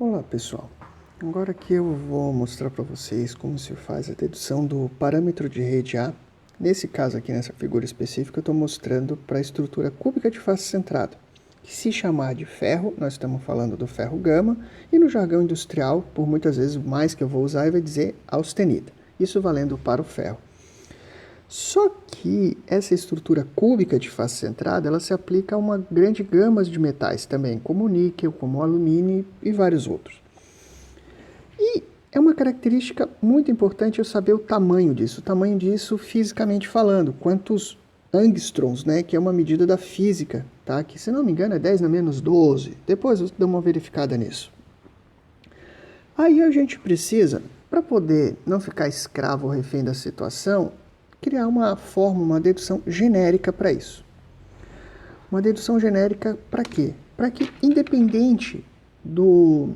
Olá pessoal, agora aqui eu vou mostrar para vocês como se faz a dedução do parâmetro de rede A. Nesse caso aqui, nessa figura específica, eu estou mostrando para a estrutura cúbica de face centrada, que se chamar de ferro, nós estamos falando do ferro gama, e no jargão industrial, por muitas vezes o mais que eu vou usar, vai dizer austenita, isso valendo para o ferro. Só que essa estrutura cúbica de face centrada, ela se aplica a uma grande gama de metais também, como o níquel, como o alumínio e vários outros. E é uma característica muito importante eu saber o tamanho disso fisicamente falando, quantos angstroms, né, que é uma medida da física, tá? Que se não me engano é 10 na menos 12, depois eu dou uma verificada nisso. Aí a gente precisa, para poder não ficar escravo ou refém da situação, criar uma forma, uma dedução genérica para isso. Uma dedução genérica para quê? Para que, independente do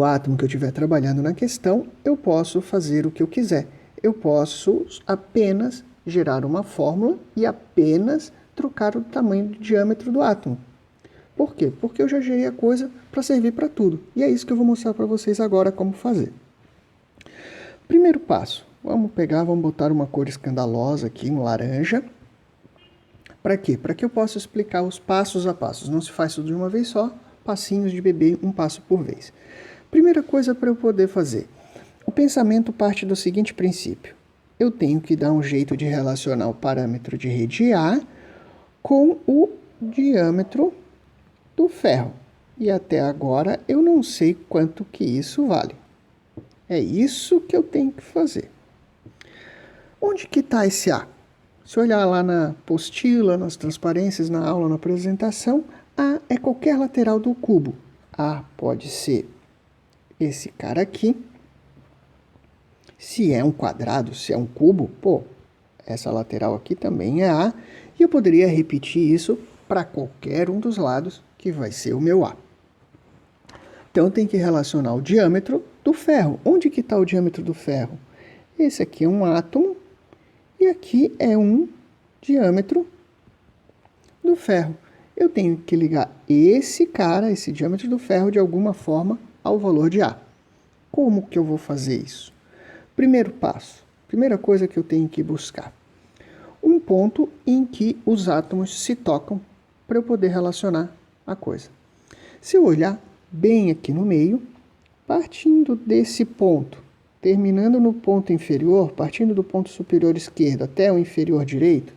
átomo que eu estiver trabalhando na questão, eu posso fazer o que eu quiser. Eu posso apenas gerar uma fórmula e apenas trocar o tamanho do diâmetro do átomo. Por quê? Porque eu já gerei a coisa para servir para tudo. E é isso que eu vou mostrar para vocês agora como fazer. Primeiro passo. Vamos botar uma cor escandalosa aqui, um laranja. Para quê? Para que eu possa explicar os passos a passos. Não se faz tudo de uma vez só, passinhos de bebê, um passo por vez. Primeira coisa para eu poder fazer. O pensamento parte do seguinte princípio. Eu tenho que dar um jeito de relacionar o parâmetro de rede A com o diâmetro do ferro. E até agora eu não sei quanto que isso vale. É isso que eu tenho que fazer. Onde que está esse A? Se olhar lá na apostila, nas transparências, na aula, na apresentação, A é qualquer lateral do cubo. A pode ser esse cara aqui. Se é um quadrado, se é um cubo, essa lateral aqui também é A. E eu poderia repetir isso para qualquer um dos lados, que vai ser o meu A. Então, tem que relacionar o diâmetro do ferro. Onde que está o diâmetro do ferro? Esse aqui é um átomo. E aqui é um diâmetro do ferro. Eu tenho que ligar esse diâmetro do ferro, de alguma forma, ao valor de A. Como que eu vou fazer isso? Primeiro passo, primeira coisa que eu tenho que buscar. Um ponto em que os átomos se tocam para eu poder relacionar a coisa. Se eu olhar bem aqui no meio, partindo desse ponto, terminando no ponto inferior, partindo do ponto superior esquerdo até o inferior direito,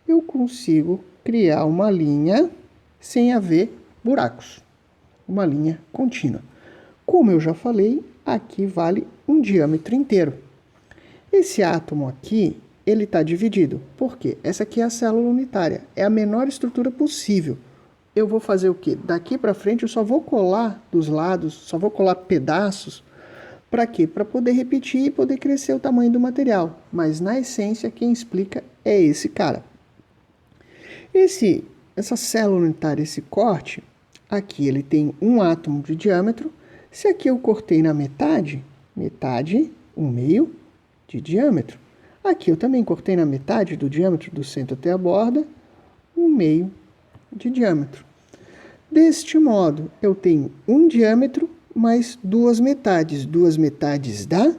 eu consigo criar uma linha sem haver buracos. Uma linha contínua. Como eu já falei, aqui vale um diâmetro inteiro. Esse átomo aqui, ele está dividido. Por quê? Essa aqui é a célula unitária. É a menor estrutura possível. Eu vou fazer o quê? Daqui para frente eu só vou colar dos lados, só vou colar pedaços. Para quê? Para poder repetir e poder crescer o tamanho do material. Mas, na essência, quem explica é esse cara. Essa célula unitária, esse corte, aqui ele tem um átomo de diâmetro. Se aqui eu cortei na metade, um meio de diâmetro. Aqui eu também cortei na metade do diâmetro do centro até a borda, um meio de diâmetro. Deste modo, eu tenho um diâmetro mais duas metades. Duas metades dá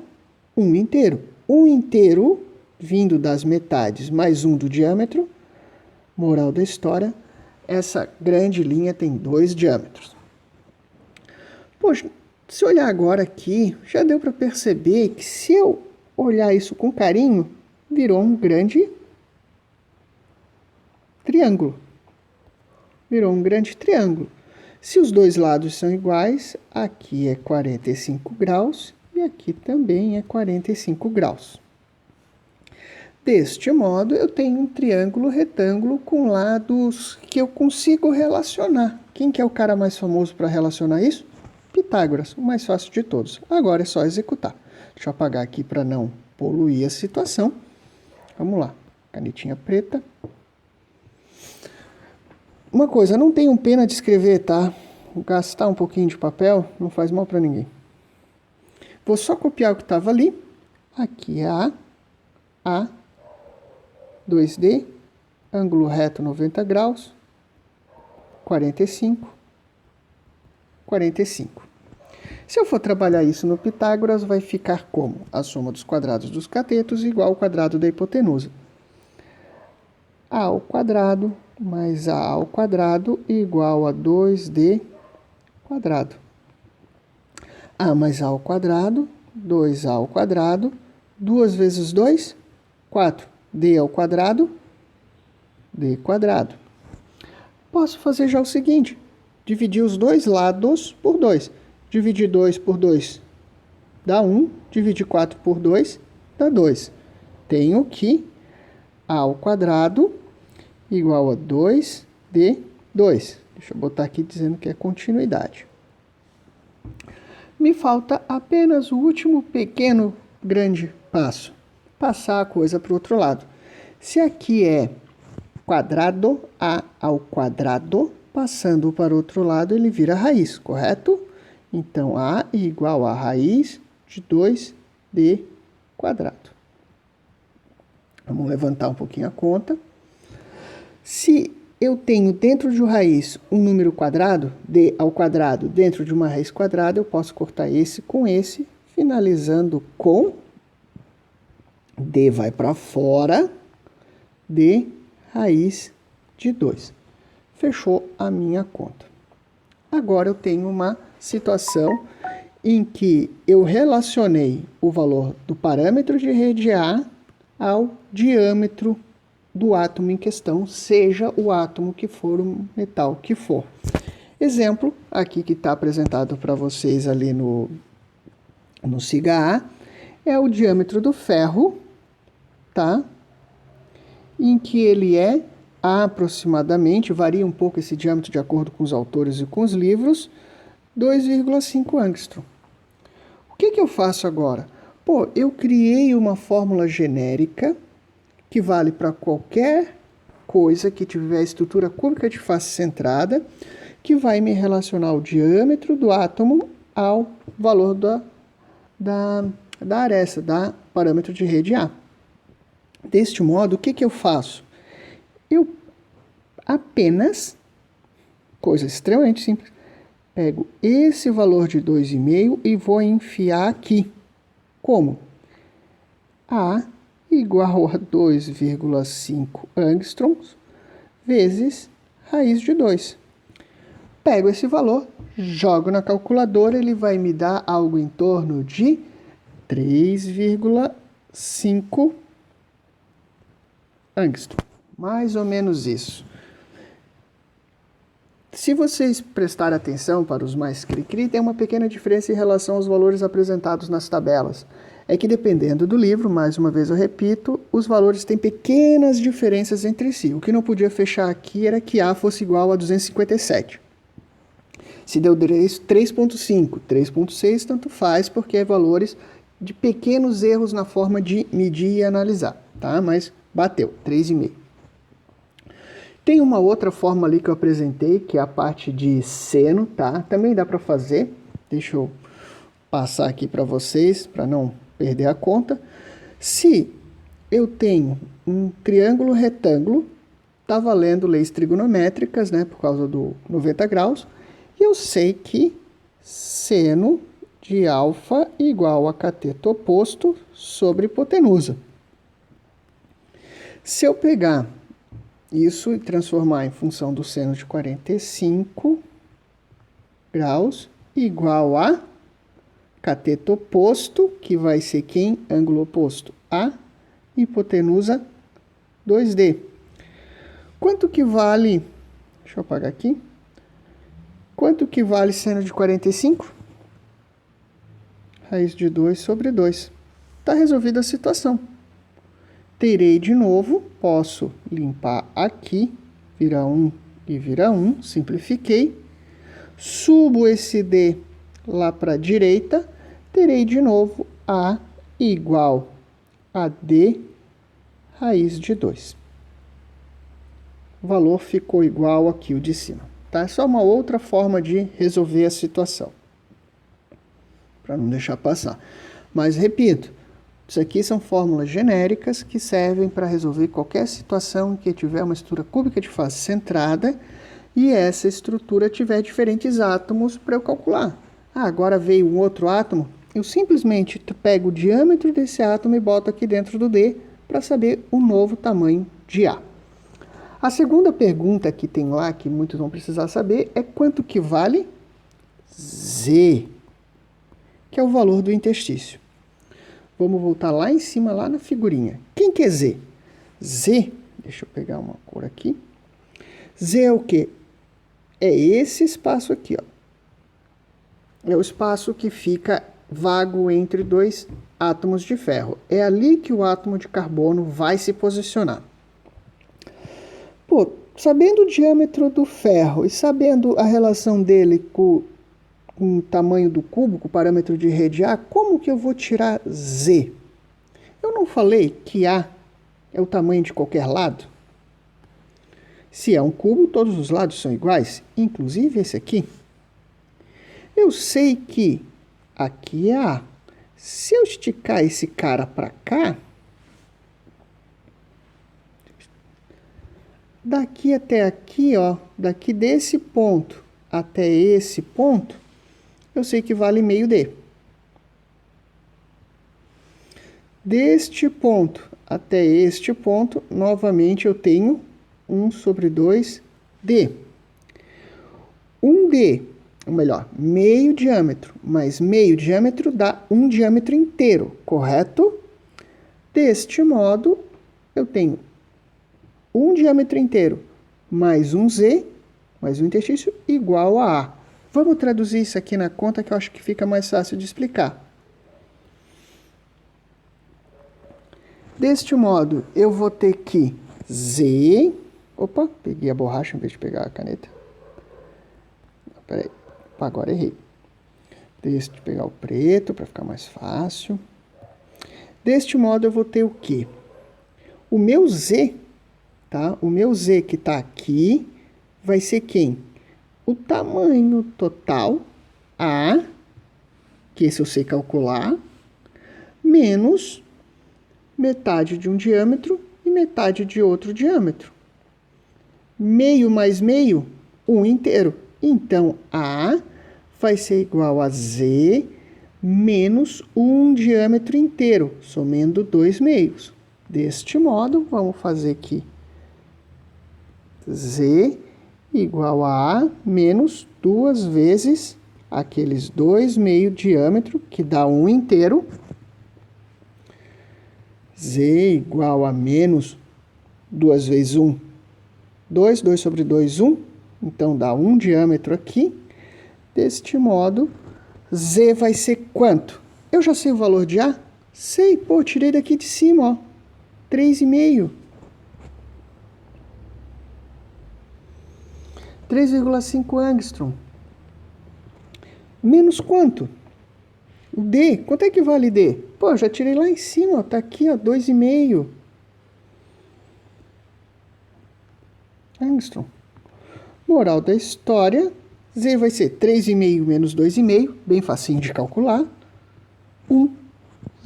um inteiro. Um inteiro, vindo das metades, mais um do diâmetro. Moral da história, essa grande linha tem 2 diâmetros. Poxa, se olhar agora aqui, já deu para perceber que se eu olhar isso com carinho, virou um grande triângulo. Virou um grande triângulo. Se os dois lados são iguais, aqui é 45 graus e aqui também é 45 graus. Deste modo, eu tenho um triângulo retângulo com lados que eu consigo relacionar. Quem que é o cara mais famoso para relacionar isso? Pitágoras, o mais fácil de todos. Agora é só executar. Deixa eu apagar aqui para não poluir a situação. Vamos lá, canetinha preta. Uma coisa, não tenham pena de escrever, tá? Gastar um pouquinho de papel não faz mal para ninguém. Vou só copiar o que estava ali. Aqui é A, 2D, ângulo reto 90 graus, 45, 45. Se eu for trabalhar isso no Pitágoras, vai ficar como? A soma dos quadrados dos catetos igual ao quadrado da hipotenusa. A ao quadrado mais A ao quadrado igual a 2D quadrado. A mais A ao quadrado, 2A ao quadrado, 2 vezes 2, 4. D ao quadrado, D quadrado. Posso fazer já o seguinte, dividir os dois lados por 2. Dividir 2 por 2 dá 1, dividir 4 por 2 dá 2. Tenho que A ao quadrado igual a 2D2. Deixa eu botar aqui dizendo que é continuidade. Me falta apenas o último pequeno grande passo. Passar a coisa para o outro lado. Se aqui é quadrado, A ao quadrado, passando para o outro lado, ele vira raiz, correto? Então, A igual a raiz de 2D quadrado. Vamos levantar um pouquinho a conta. Se eu tenho dentro de uma raiz um número quadrado, D ao quadrado, dentro de uma raiz quadrada, eu posso cortar esse com esse, finalizando com D vai para fora, D raiz de 2. Fechou a minha conta. Agora eu tenho uma situação em que eu relacionei o valor do parâmetro de rede A ao diâmetro do átomo em questão, seja o átomo que for, o metal que for. Exemplo, aqui que está apresentado para vocês ali no siga A, é o diâmetro do ferro, tá? Em que ele é aproximadamente, varia um pouco esse diâmetro de acordo com os autores e com os livros, 2,5 angstrom. O que eu faço agora? Pô, eu criei uma fórmula genérica que vale para qualquer coisa que tiver estrutura cúbica de face centrada, que vai me relacionar o diâmetro do átomo ao valor da aresta, da parâmetro de rede A. Deste modo, o que eu faço? Eu apenas, coisa extremamente simples, pego esse valor de 2,5 e vou enfiar aqui. Como? A igual a 2,5 angstroms vezes raiz de 2. Pego esse valor, jogo na calculadora, ele vai me dar algo em torno de 3,5 angstrom. Mais ou menos isso. Se vocês prestarem atenção para os mais cri-cri, tem uma pequena diferença em relação aos valores apresentados nas tabelas. É que dependendo do livro, mais uma vez eu repito, os valores têm pequenas diferenças entre si. O que não podia fechar aqui era que A fosse igual a 257. Se deu 3,5, 3,6, tanto faz, porque é valores de pequenos erros na forma de medir e analisar, tá? Mas bateu, 3,5. Tem uma outra forma ali que eu apresentei, que é a parte de seno, tá? Também dá para fazer. Deixa eu passar aqui para vocês, para não perder a conta. Se eu tenho um triângulo retângulo, tá valendo leis trigonométricas, né? Por causa do 90 graus. E eu sei que seno de alfa igual a cateto oposto sobre hipotenusa. Se eu pegar isso e transformar em função do seno de 45 graus igual a cateto oposto, que vai ser quem? Ângulo oposto A, hipotenusa 2D. Quanto que vale, deixa eu apagar aqui, quanto que vale seno de 45? Raiz de 2 sobre 2. Está resolvida a situação. Terei de novo, posso limpar aqui, vira 1 e vira 1, simplifiquei. Subo esse D lá para a direita, terei de novo A igual a D raiz de 2. O valor ficou igual aqui o de cima. Tá? É só uma outra forma de resolver a situação, para não deixar passar. Mas, repito, isso aqui são fórmulas genéricas que servem para resolver qualquer situação em que tiver uma estrutura cúbica de face centrada e essa estrutura tiver diferentes átomos para eu calcular. agora veio um outro átomo, eu simplesmente pego o diâmetro desse átomo e boto aqui dentro do D para saber o novo tamanho de A. A segunda pergunta que tem lá, que muitos vão precisar saber, é quanto que vale Z, que é o valor do interstício. Vamos voltar lá em cima, lá na figurinha. Quem que é Z? Z, deixa eu pegar uma cor aqui. Z é o quê? É esse espaço aqui, ó. É o espaço que fica vago entre dois átomos de ferro. É ali que o átomo de carbono vai se posicionar. Pô, sabendo o diâmetro do ferro e sabendo a relação dele com o tamanho do cubo, com o parâmetro de rede A, como que eu vou tirar Z? Eu não falei que A é o tamanho de qualquer lado? Se é um cubo, todos os lados são iguais, inclusive esse aqui. Eu sei que aqui é A. Se eu esticar esse cara para cá, daqui até aqui, ó, daqui desse ponto até esse ponto, eu sei que vale meio D. Deste ponto até este ponto, novamente eu tenho 1 sobre 2D. 1D, ou melhor, meio diâmetro, mais meio diâmetro dá um diâmetro inteiro, correto? Deste modo, eu tenho um diâmetro inteiro mais um Z, mais um interstício, igual a A. Vamos traduzir isso aqui na conta que eu acho que fica mais fácil de explicar. Deste modo, eu vou ter que Z... Opa, peguei a borracha em vez de pegar a caneta. Peraí, agora errei. Deixa eu pegar o preto para ficar mais fácil. Deste modo, eu vou ter o quê? O meu Z, tá? O meu Z que está aqui vai ser quem? O tamanho total, A, que esse eu sei calcular, menos metade de um diâmetro e metade de outro diâmetro. Meio mais meio, 1 inteiro. Então, A vai ser igual a Z menos 1 diâmetro inteiro, somando 2 meios. Deste modo, vamos fazer aqui Z igual a A menos 2 vezes aqueles 2 meio diâmetro, que dá 1 inteiro. Z igual a menos 2 vezes 1, 2, 2 sobre 2, 1. Então, dá 1 diâmetro aqui. Deste modo, Z vai ser quanto? Eu já sei o valor de A? Sei, pô, tirei daqui de cima, ó. 3,5. 3,5 angstrom. Menos quanto? O D. Quanto é que vale D? Pô, já tirei lá em cima, ó. Tá aqui, ó, 2,5 angstrom. Moral da história, Z vai ser 3,5 menos 2,5, bem facinho de calcular.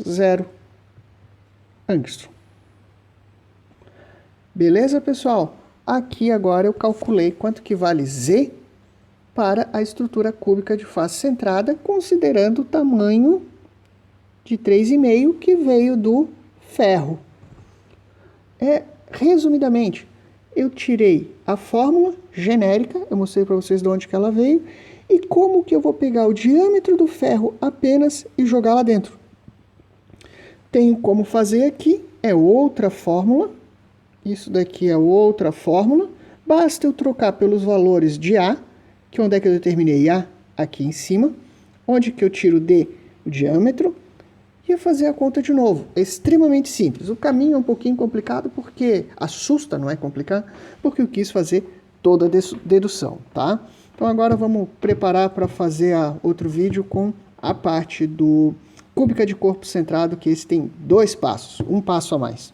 0 angstrom. Beleza, pessoal? Aqui agora eu calculei quanto que vale Z para a estrutura cúbica de face centrada, considerando o tamanho de 3,5 que veio do ferro. Resumidamente, eu tirei a fórmula genérica, eu mostrei para vocês de onde que ela veio, e como que eu vou pegar o diâmetro do ferro apenas e jogar lá dentro. Tenho como fazer aqui, é outra fórmula, isso daqui é outra fórmula, basta eu trocar pelos valores de A, que onde é que eu determinei A? Aqui em cima, onde que eu tiro D, o diâmetro, e fazer a conta de novo. É extremamente simples. O caminho é um pouquinho complicado porque assusta, não é complicado, porque eu quis fazer toda a dedução, tá? Então agora vamos preparar para fazer outro vídeo com a parte do cúbica de corpo centrado, que esse tem 2 passos, um passo a mais.